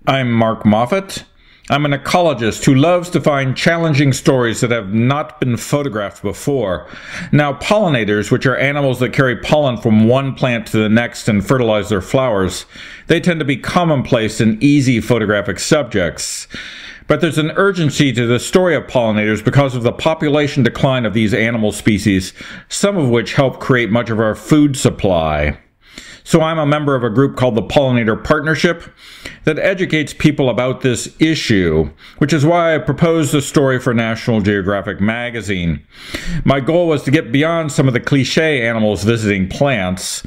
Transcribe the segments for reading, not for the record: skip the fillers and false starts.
I'm Mark Moffat. I'm an ecologist who loves to find challenging stories that have not been photographed before. Now, pollinators, which are animals that carry pollen from one plant to the next and fertilize their flowers, they tend to be commonplace and easy photographic subjects. But there's an urgency to the story of pollinators because of the population decline of these animal species, some of which help create much of our food supply. So I'm a member of a group called the Pollinator Partnership that educates people about this issue, which is why I proposed a story for National Geographic Magazine. My goal was to get beyond some of the cliche animals visiting plants,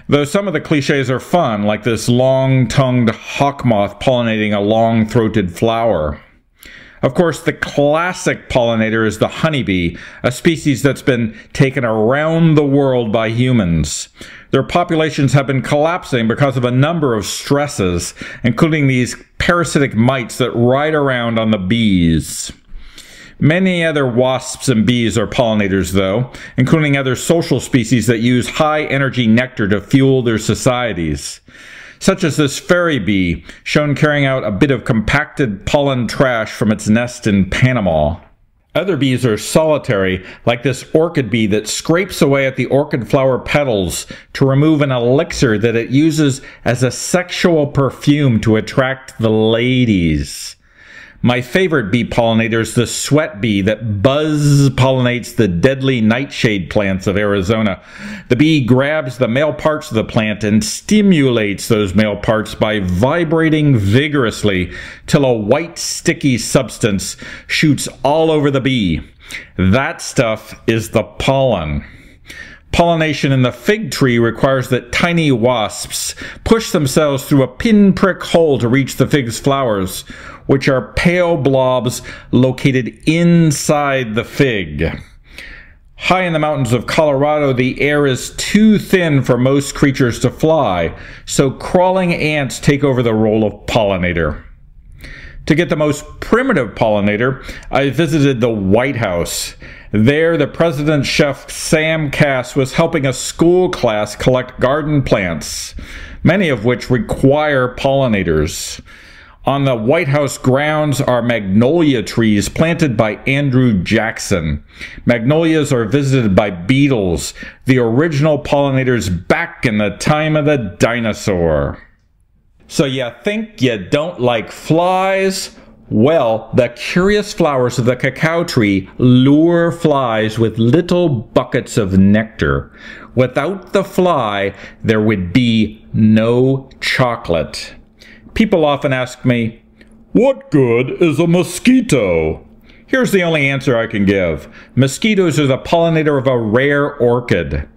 though some of the cliches are fun, like this long-tongued hawk moth pollinating a long-throated flower. Of course, the classic pollinator is the honeybee, a species that's been taken around the world by humans. Their populations have been collapsing because of a number of stresses, including these parasitic mites that ride around on the bees. Many other wasps and bees are pollinators, though, including other social species that use high-energy nectar to fuel their societies, such as this fairy bee, shown carrying out a bit of compacted pollen trash from its nest in Panama. Other bees are solitary, like this orchid bee that scrapes away at the orchid flower petals to remove an elixir that it uses as a sexual perfume to attract the ladies. My favorite bee pollinator is the sweat bee that buzz pollinates the deadly nightshade plants of Arizona. The bee grabs the male parts of the plant and stimulates those male parts by vibrating vigorously till a white sticky substance shoots all over the bee. That stuff is the pollen. Pollination in the fig tree requires that tiny wasps push themselves through a pinprick hole to reach the fig's flowers, which are pale blobs located inside the fig. High in the mountains of Colorado, the air is too thin for most creatures to fly, so crawling ants take over the role of pollinator. To get the most primitive pollinator, I visited the White House. There, the president's chef, Sam Cass, was helping a school class collect garden plants, many of which require pollinators. On the White House grounds are magnolia trees planted by Andrew Jackson. Magnolias are visited by beetles, the original pollinators back in the time of the dinosaur. So you think you don't like flies? Well, the curious flowers of the cacao tree lure flies with little buckets of nectar. Without the fly, there would be no chocolate. People often ask me, what good is a mosquito? Here's the only answer I can give. Mosquitoes are the pollinator of a rare orchid.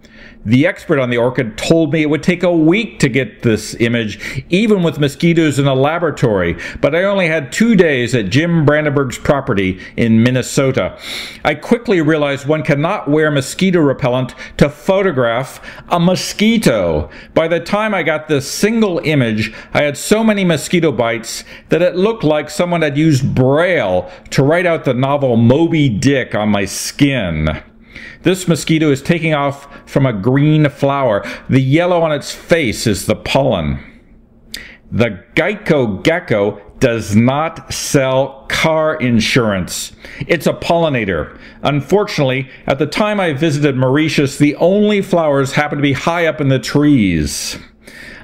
The expert on the orchid told me it would take a week to get this image, even with mosquitoes in a laboratory, but I only had 2 days at Jim Brandenburg's property in Minnesota. I quickly realized one cannot wear mosquito repellent to photograph a mosquito. By the time I got this single image, I had so many mosquito bites that it looked like someone had used Braille to write out the novel Moby Dick on my skin. This mosquito is taking off from a green flower. The yellow on its face is the pollen. The Geico gecko does not sell car insurance. It's a pollinator. Unfortunately, at the time I visited Mauritius, the only flowers happened to be high up in the trees.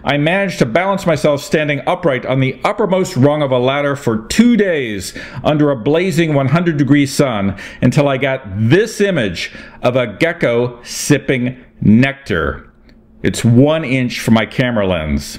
I managed to balance myself standing upright on the uppermost rung of a ladder for 2 days under a blazing 100-degree sun until I got this image of a gecko sipping nectar. It's 1 inch from my camera lens.